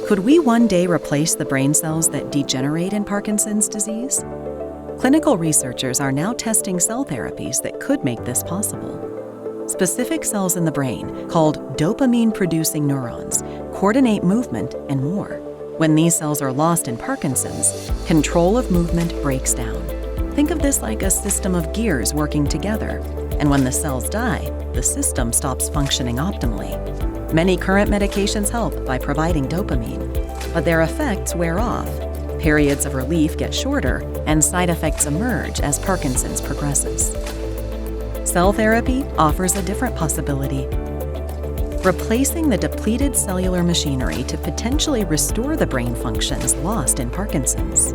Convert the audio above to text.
Could we one day replace the brain cells that degenerate in Parkinson's disease? Clinical researchers are now testing cell therapies that could make this possible. Specific cells in the brain, called dopamine-producing neurons, coordinate movement and more. When these cells are lost in Parkinson's, control of movement breaks down. Think of this like a system of gears working together, and when the cells die, the system stops functioning optimally. Many current medications help by providing dopamine, but their effects wear off. Periods of relief get shorter, and side effects emerge as Parkinson's progresses. Cell therapy offers a different possibility, replacing the depleted cellular machinery to potentially restore the brain functions lost in Parkinson's.